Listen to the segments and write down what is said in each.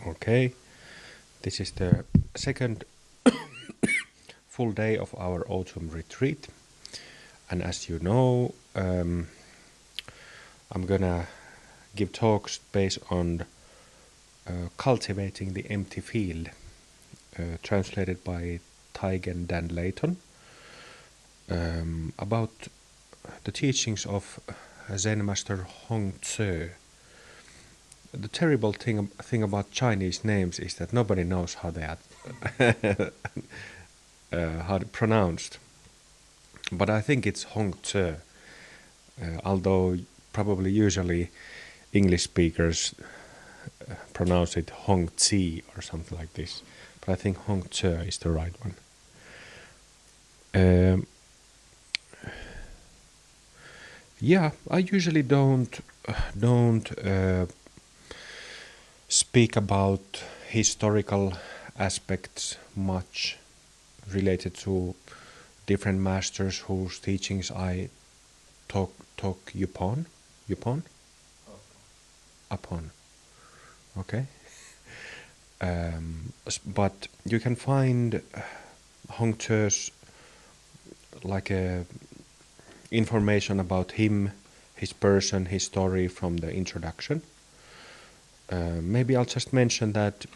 Okay, this is the second full day of our autumn retreat, and as you know, I'm gonna give talks based on cultivating the empty field, translated by Taigen Dan Layton, about the teachings of Zen master Hongzhi. The terrible thing about Chinese names is that nobody knows how they are how they're pronounced. But I think it's Hongzhi, although probably usually English speakers pronounce it Hongzhi or something like this. But I think Hongzhi is the right one. Yeah, I usually don't speak about historical aspects much related to different masters whose teachings I talk upon. Upon. Okay. But you can find Hongzhi's like information about him, his person, his story from the introduction. Maybe I'll just mention that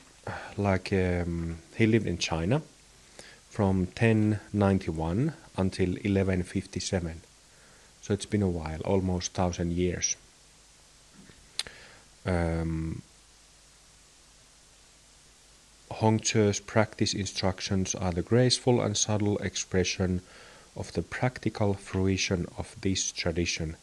he lived in China from 1091 until 1157. So it's been a while, almost 1,000 years. Hongzhi's practice instructions are the graceful and subtle expression of the practical fruition of this tradition.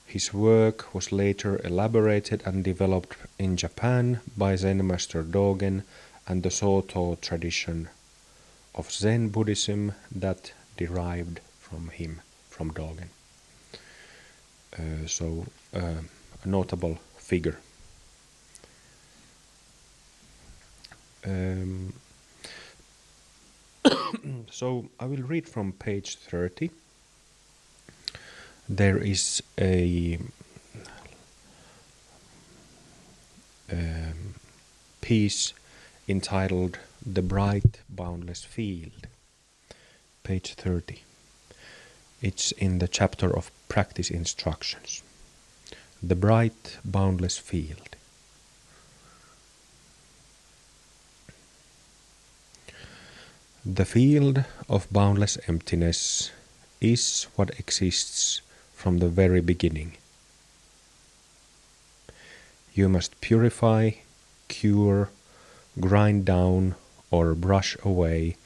His work was later elaborated and developed in Japan by Zen master Dogen and the Soto tradition of Zen Buddhism that derived from him, from Dogen. A notable figure. So I will read from page 30. There is a piece entitled The Bright Boundless Field, page 30. It's in the chapter of practice instructions. The Bright Boundless Field. The field of boundless emptiness is what exists from the very beginning. You must purify, cure, grind down, or brush away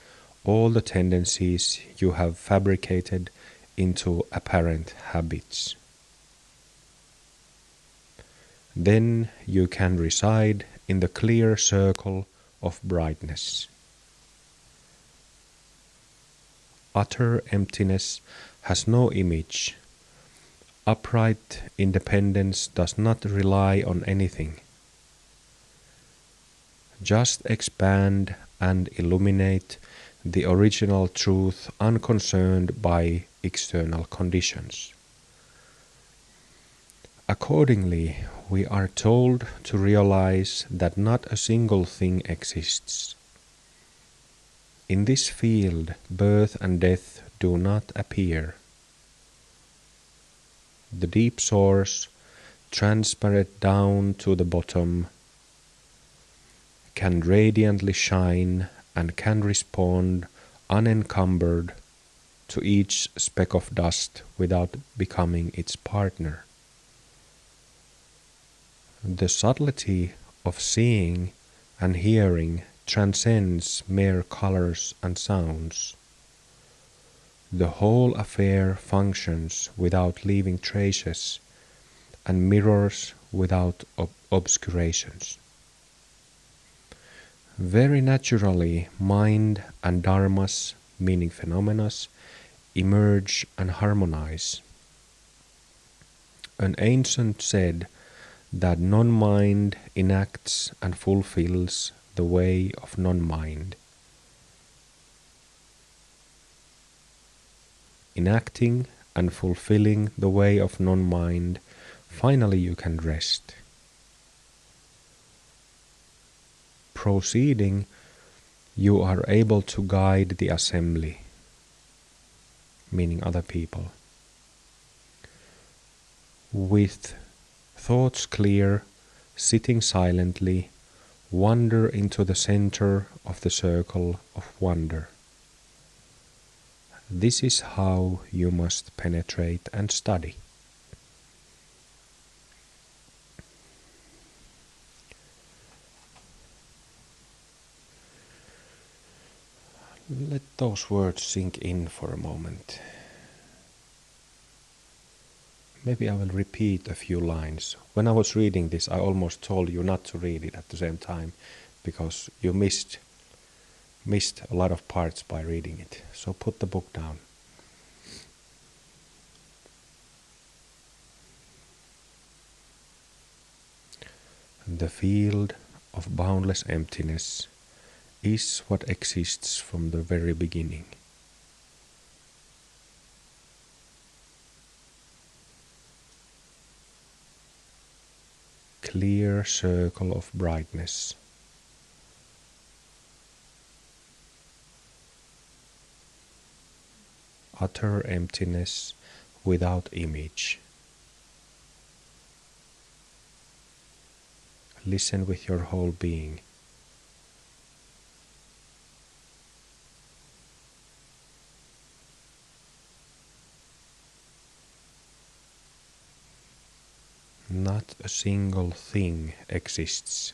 all the tendencies you have fabricated into apparent habits. Then you can reside in the clear circle of brightness. Utter emptiness has no image. Upright independence does not rely on anything. Just expand and illuminate the original truth unconcerned by external conditions. Accordingly, we are told to realize that not a single thing exists. In this field, birth and death do not appear. The deep source, transparent down to the bottom, can radiantly shine and can respond unencumbered to each speck of dust without becoming its partner. The subtlety of seeing and hearing transcends mere colors and sounds. The whole affair functions without leaving traces and mirrors without obscurations. Very naturally, mind and dharmas, meaning phenomena, emerge and harmonize. An ancient said that non-mind enacts and fulfills the way of non-mind. Enacting and fulfilling the way of non-mind, finally you can rest. proceeding, you are able to guide the assembly, meaning other people. With thoughts clear, sitting silently, wander into the center of the circle of wonder. This is how you must penetrate and study. Let those words sink in for a moment. Maybe I will repeat a few lines. When I was reading this, I almost told you not to read it at the same time, because you missed a lot of parts by reading it. So put the book down. The field of boundless emptiness is what exists from the very beginning. Clear circle of brightness. Utter emptiness without image. Listen with your whole being. Not a single thing exists.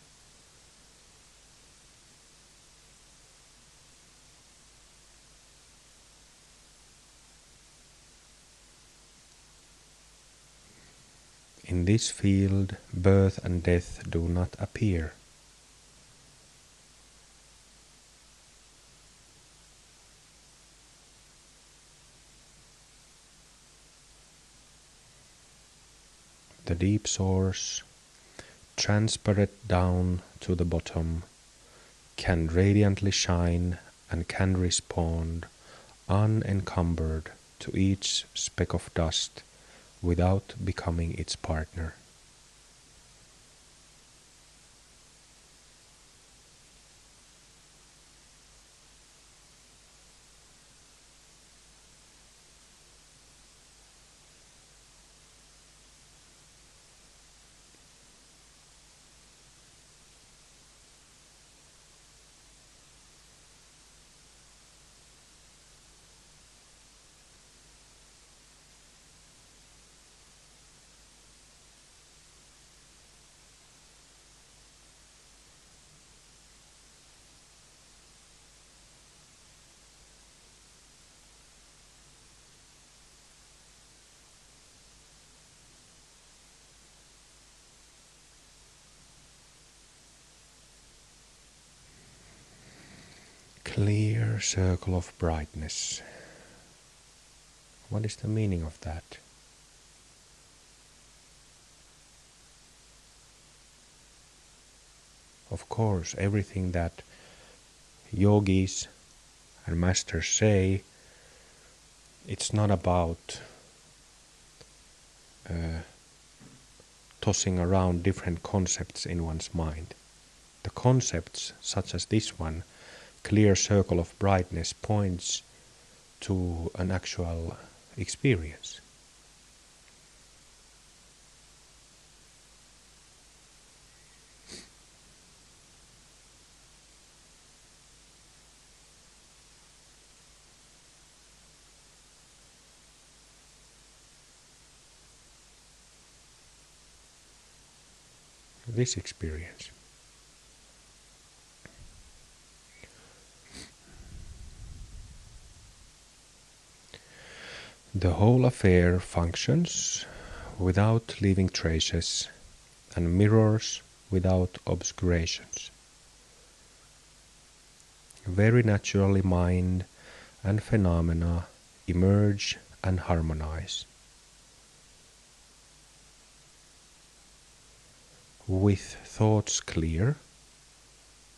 In this field, birth and death do not appear. The deep source, transparent down to the bottom, can radiantly shine and can respond unencumbered to each speck of dust without becoming its partner. Clear circle of brightness. What is the meaning of that? Of course, everything that yogis and masters say, it's not about tossing around different concepts in one's mind. The concepts, such as this one, clear circle of brightness, points to an actual experience. This experience. The whole affair functions without leaving traces and mirrors without obscurations. Very naturally mind and phenomena emerge and harmonize. With thoughts clear,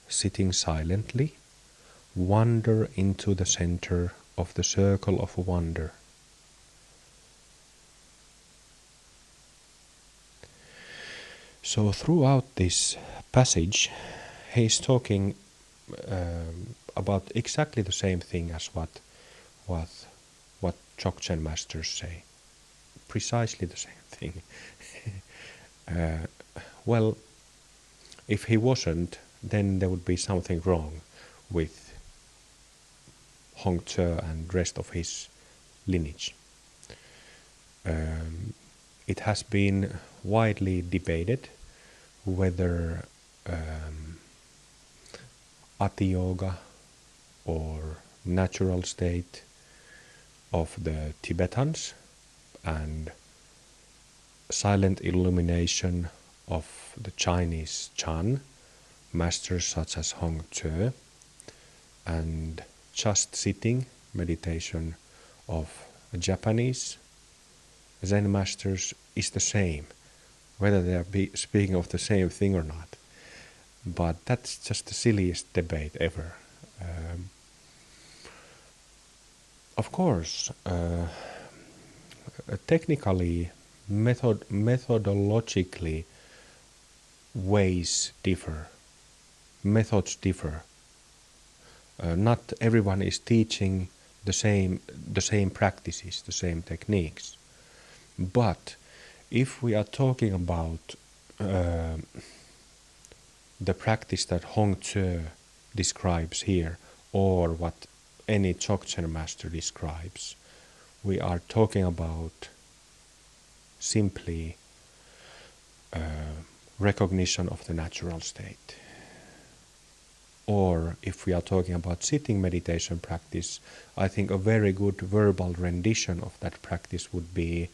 sitting silently, wander into the center of the circle of wonder. So throughout this passage, he's talking about exactly the same thing as what Dzogchen masters say. Precisely the same thing. Well, if he wasn't, then there would be something wrong with Hongzhi and rest of his lineage. It has been widely debated whether Ati Yoga or natural state of the Tibetans and silent illumination of the Chinese Chan, masters such as Hongzhi, and just sitting meditation of Japanese Zen masters is the same, whether they are speaking of the same thing or not. But that's just the silliest debate ever. Of course, technically, methodologically, ways differ, methods differ. Not everyone is teaching the same practices, the same techniques. But if we are talking about the practice that Hongzhi describes here, or what any Dzogchen master describes, we are talking about simply recognition of the natural state. Or if we are talking about sitting meditation practice, I think a very good verbal rendition of that practice would be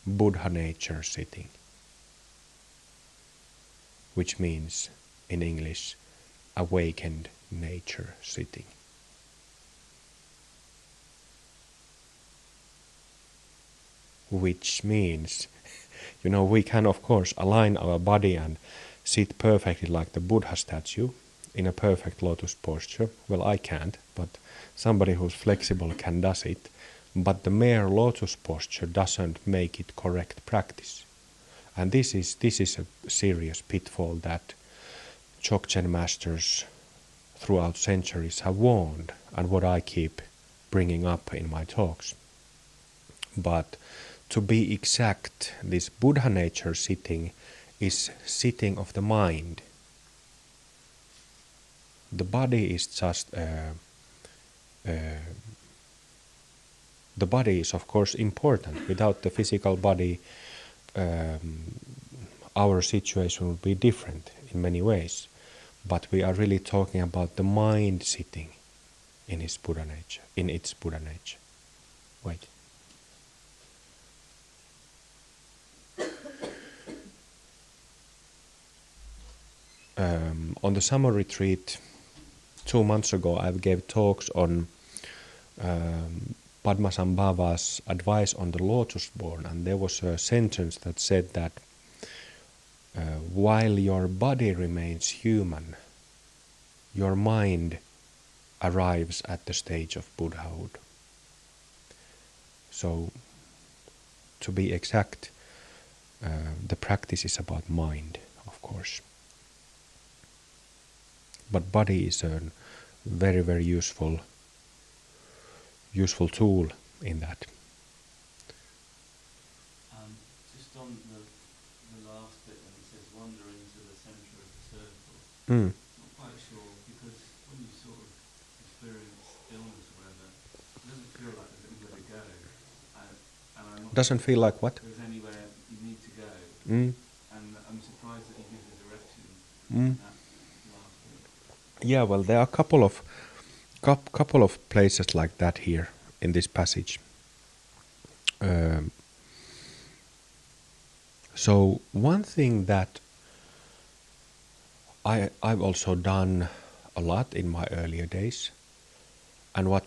Buddha nature sitting, which means in English awakened nature sitting. Which means, we can of course align our body and sit perfectly like the Buddha statue in a perfect lotus posture. Well, I can't, but somebody who's flexible can does it. But the mere lotus posture doesn't make it correct practice. And this is a serious pitfall that Dzogchen masters throughout centuries have warned, and what I keep bringing up in my talks. But to be exact, this Buddha nature sitting is sitting of the mind. The body is just the body is of course important. Without the physical body, our situation would be different in many ways. But we are really talking about the mind sitting in its Buddha nature. Wait. On the summer retreat 2 months ago, I gave talks on Padmasambhava's advice on the lotus-born, and there was a sentence that said that while your body remains human, your mind arrives at the stage of Buddhahood. So, to be exact, the practice is about mind, of course. But body is a very, very useful tool in that. Just on the last bit when it says wander into the centre of the circle, Mm. I'm not quite sure, because when you sort of experience illness or whatever, it doesn't feel like there's anywhere to go. And I'm not Doesn't feel like what? There's anywhere you need to go. Mm. And I'm surprised that you give the direction Mm. that last bit. Yeah, well, there are a couple of places like that here in this passage. So one thing that I've also done a lot in my earlier days, and what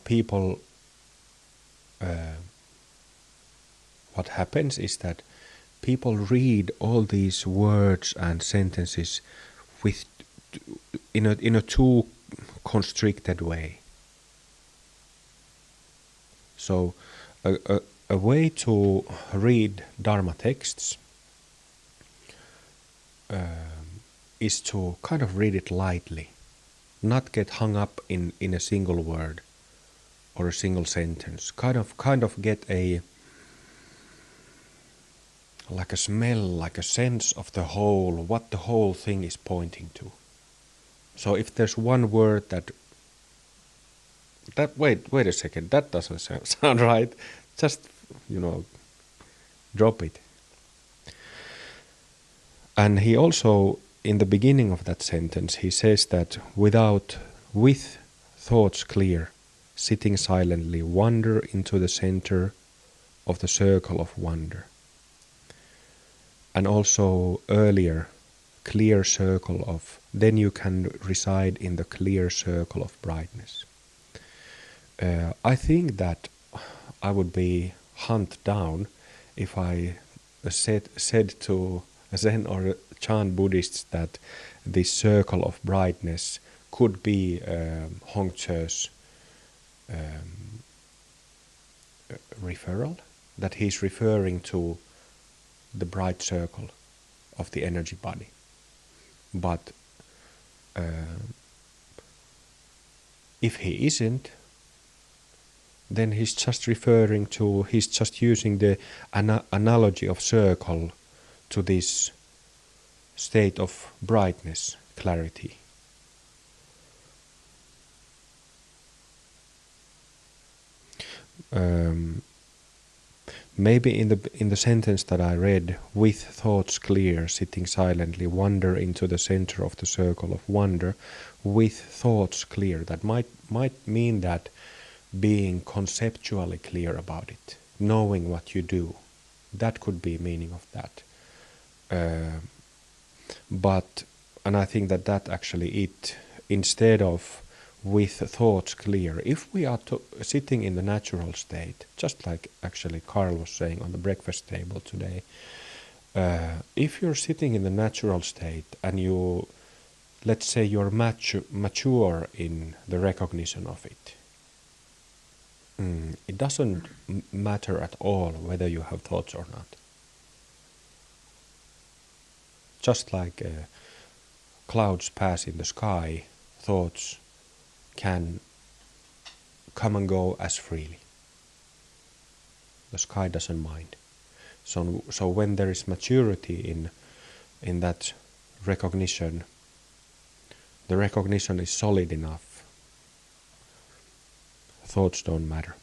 happens is that people read all these words and sentences in a too constricted way. So a way to read Dharma texts is to kind of read it lightly, not get hung up in a single word or a single sentence. Kind of get like a smell, like a sense of the whole, what the whole thing is pointing to. So if there's one word that wait a second, that doesn't sound right, just, drop it. And he also, in the beginning of that sentence, he says that with thoughts clear, sitting silently, wander into the center of the circle of wonder. And also earlier, clear circle of, then you can reside in the clear circle of brightness. I think that I would be hunted down if I said to Zen or Chan Buddhists that this circle of brightness could be Hongzhi's referral, that he's referring to the bright circle of the energy body. But if he isn't, then he's just using the analogy of circle to this state of brightness, clarity. Maybe in the sentence that I read, with thoughts clear, sitting silently, wander into the center of the circle of wonder, with thoughts clear, that might mean that being conceptually clear about it, knowing what you do, that could be meaning of that. And I think that actually instead of with thoughts clear, if we are sitting in the natural state, just like actually Carl was saying on the breakfast table today, if you're sitting in the natural state and you, let's say you're mature in the recognition of it, it doesn't matter at all whether you have thoughts or not. Just like clouds pass in the sky, thoughts can come and go as freely. The sky doesn't mind. So when there is maturity in that recognition, the recognition is solid enough, thoughts don't matter.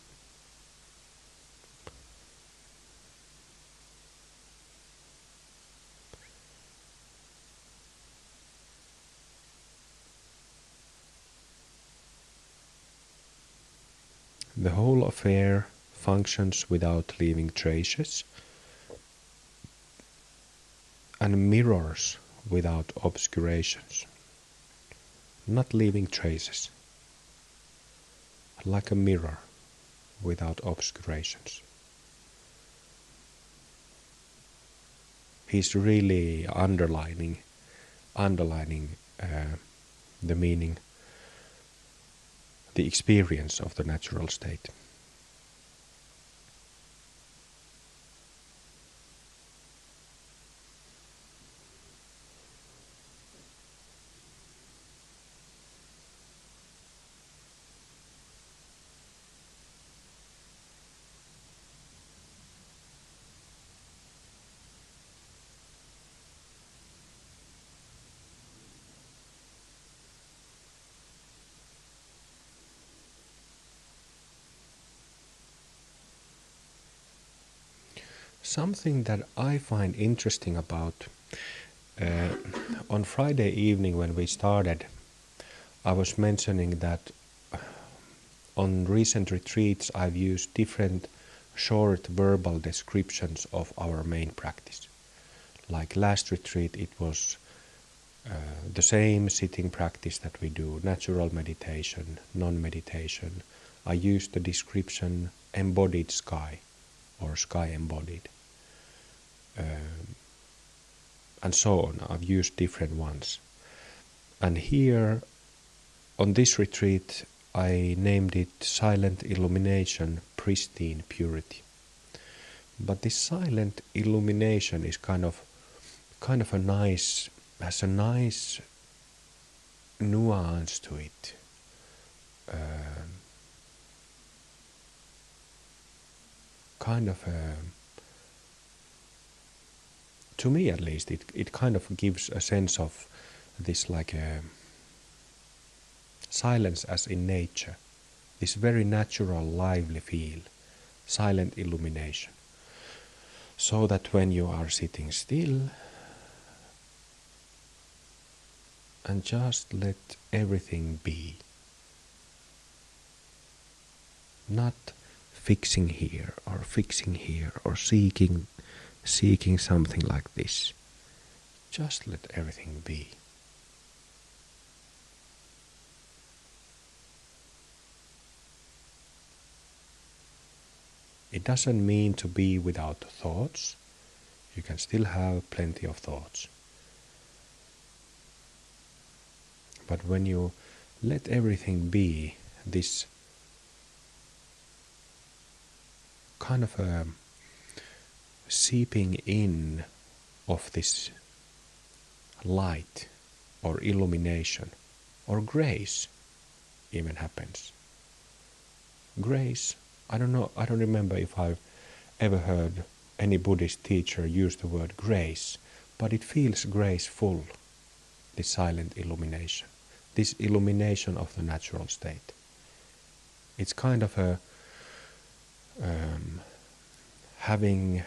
The whole affair functions without leaving traces and mirrors without obscurations, not leaving traces, like a mirror without obscurations. He's really underlining the meaning, the experience of the natural state. Something that I find interesting about, on Friday evening when we started, I was mentioning that on recent retreats I've used different short verbal descriptions of our main practice. Like last retreat it was the same sitting practice that we do, natural meditation, non-meditation. I used the description embodied sky or sky embodied. And so on. I've used different ones. And here, on this retreat, I named it Silent Illumination, Pristine Purity. But this silent illumination is kind of a nice, has a nice nuance to it. Kind of to me at least, it kind of gives a sense of this like a silence as in nature, this very natural, lively feel, silent illumination. So that when you are sitting still and just let everything be, not fixing here or seeking something like this. Just let everything be. It doesn't mean to be without thoughts. You can still have plenty of thoughts. But when you let everything be, this kind of a seeping in of this light or illumination or grace even happens. Grace, I don't remember if I've ever heard any Buddhist teacher use the word grace, but it feels graceful, this silent illumination, this illumination of the natural state. It's kind of a having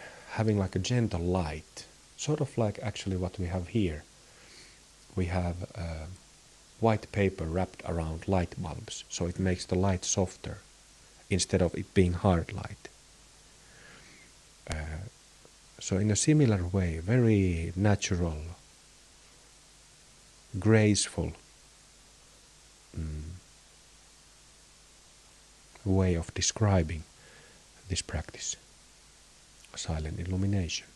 like a gentle light, sort of like actually what we have here. We have white paper wrapped around light bulbs, so it makes the light softer instead of it being hard light. So in a similar way, very natural, graceful way of describing this practice, silent illumination.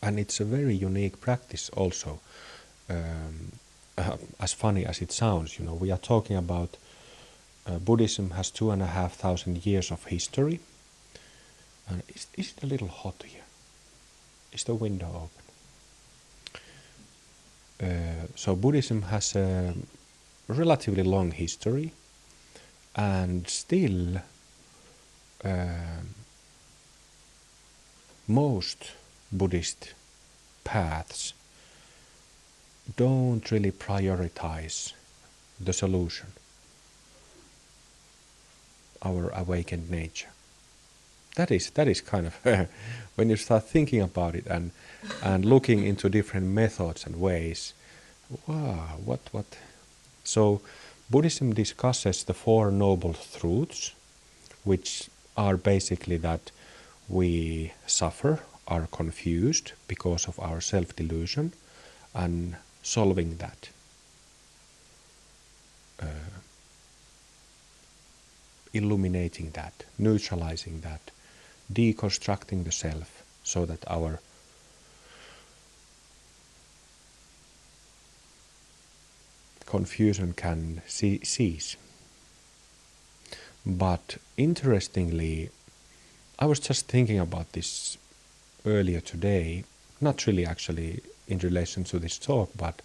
And it's a very unique practice also. As funny as it sounds, we are talking about Buddhism has 2,500 years of history. And is it a little hot here? Is the window open? So Buddhism has a relatively long history, and still most Buddhist paths don't really prioritize the solution, our awakened nature. That is kind of when you start thinking about it and looking into different methods and ways. Wow, what? So Buddhism discusses the Four Noble Truths, which are basically that we suffer, are confused because of our self-delusion, and solving that. Illuminating that, neutralizing that, deconstructing the self so that our confusion can cease. But interestingly, I was just thinking about this earlier today, not really actually in relation to this talk, but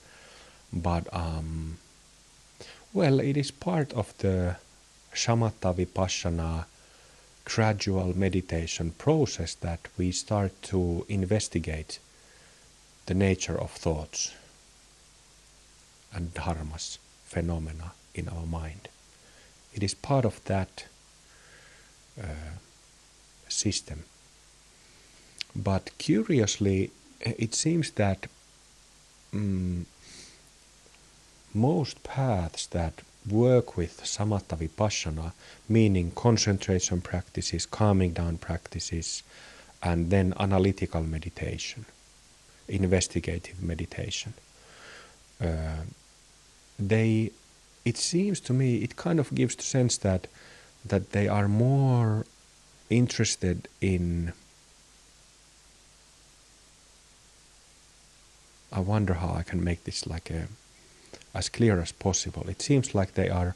well, it is part of the shamatha vipassana gradual meditation process that we start to investigate the nature of thoughts and dharmas, phenomena in our mind. It is part of that system. But curiously, it seems that most paths that work with samatha vipassana, meaning concentration practices, calming down practices, and then analytical meditation, investigative meditation, it seems to me, it kind of gives the sense that they are more interested in, I wonder how I can make this like as clear as possible. It seems like they are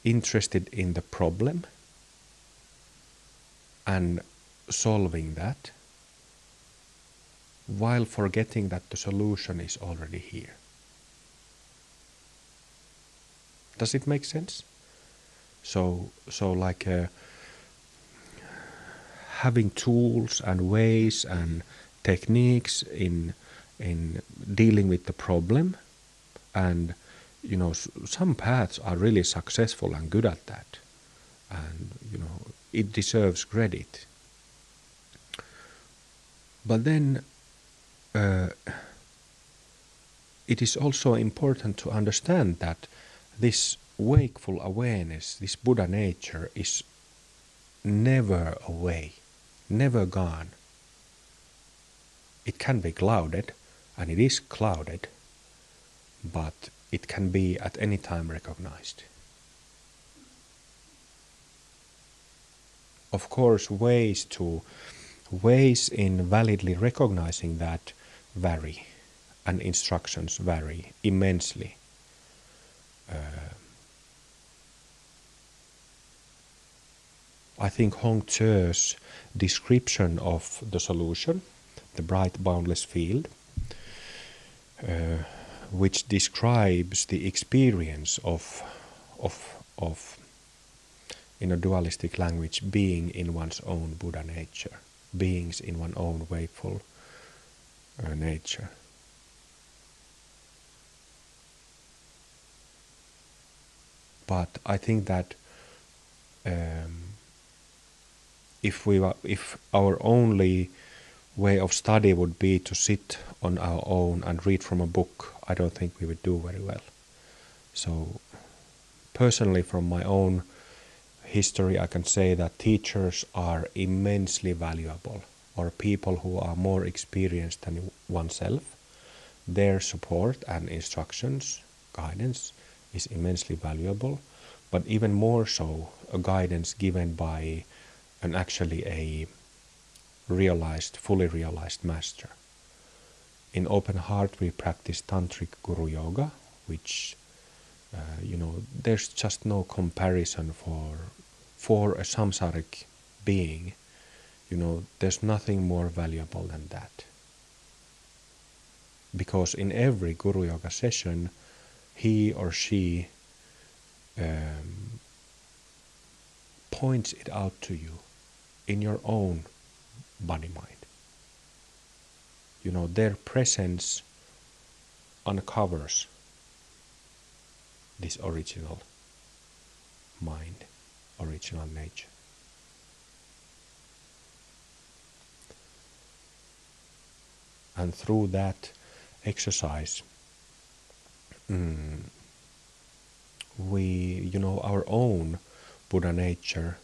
interested in the problem and solving that, while forgetting that the solution is already here. Does it make sense? So like having tools and ways and techniques in dealing with the problem, and some paths are really successful and good at that, and it deserves credit. But then it is also important to understand that this wakeful awareness, this Buddha nature, is never away, never gone. It can be clouded, and it is clouded, but it can be at any time recognized. Of course, ways in validly recognizing that vary, and instructions vary immensely. I think Hongzhi's description of the solution, the bright boundless field, which describes the experience of in a dualistic language, being in one's own Buddha nature, beings in one's own wakeful nature. But I think that if our only way of study would be to sit on our own and read from a book, I don't think we would do very well. So personally, from my own history, I can say that teachers are immensely valuable, or people who are more experienced than oneself. Their support and instructions, guidance, is immensely valuable, but even more so, a guidance given by a fully realized master. In Open Heart, we practice Tantric Guru Yoga, which there's just no comparison for a samsaric being. There's nothing more valuable than that. Because in every Guru Yoga session, he or she points it out to you in your own body-mind. Their presence uncovers this original mind, original nature. And through that exercise, our own Buddha nature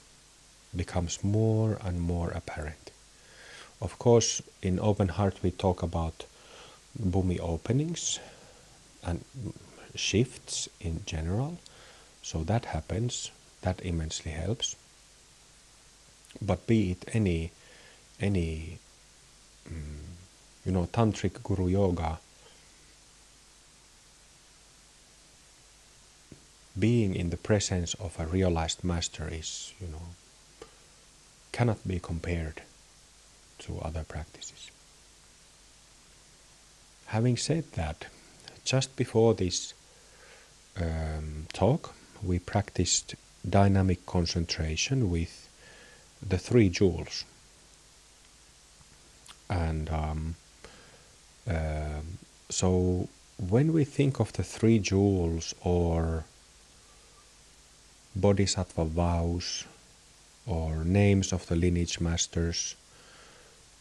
becomes more and more apparent. Of course, in Open Heart we talk about bhumi openings and shifts in general. So that happens, that immensely helps. But be it any Tantric Guru Yoga, being in the presence of a realized master is, cannot be compared to other practices. Having said that, just before this talk, we practiced dynamic concentration with the 3 jewels. And so when we think of the 3 jewels, or bodhisattva vows, or names of the lineage masters,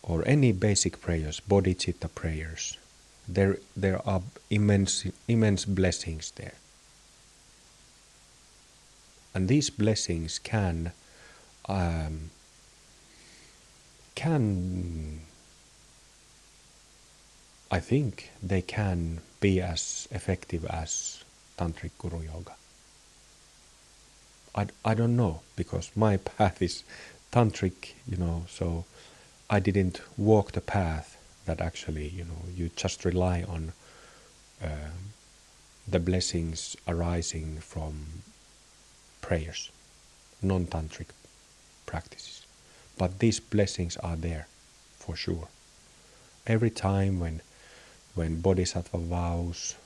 or any basic prayers, bodhicitta prayers, there are immense blessings there. And these blessings can I think they can be as effective as Tantric Guru Yoga. I don't know, because my path is Tantric, so I didn't walk the path that actually, you just rely on the blessings arising from prayers, non-tantric practices. But these blessings are there, for sure. every time when bodhisattva vows,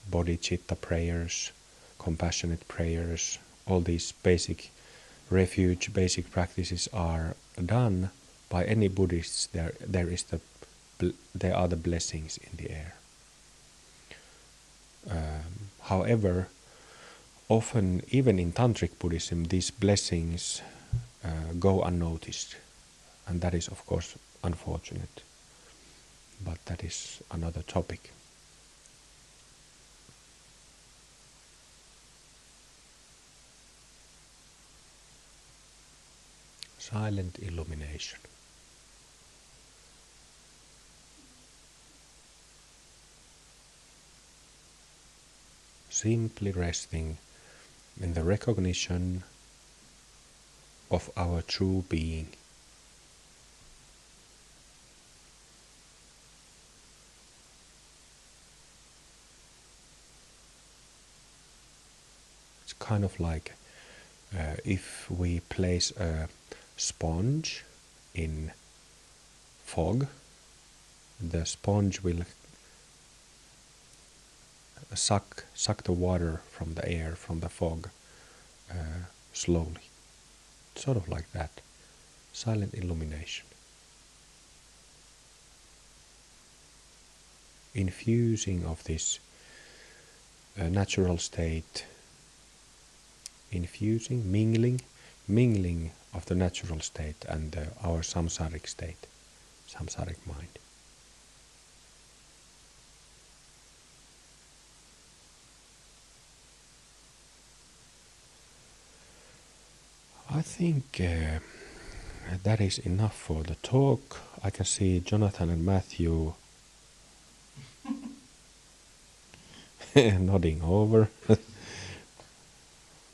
bodhicitta prayers, compassionate prayers, all these basic refuge, basic practices are done by any Buddhists, there are the blessings in the air. However, often, even in Tantric Buddhism, these blessings go unnoticed, and that is, of course, unfortunate. But that is another topic. Silent illumination. Simply resting in the recognition of our true being. It's kind of like if we place a sponge in fog, the sponge will suck the water from the air, from the fog, slowly. Sort of like that. Silent illumination. Infusing of this natural state, infusing, mingling of the natural state and our samsaric state, samsaric mind. I think that is enough for the talk. I can see Jonathan and Matthew nodding over.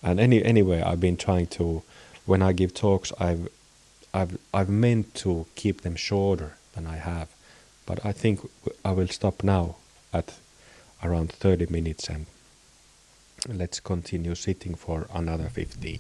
And anyway, I've been trying to, when I give talks, I've meant to keep them shorter than I have, but I think I will stop now at around 30 minutes and let's continue sitting for another 15.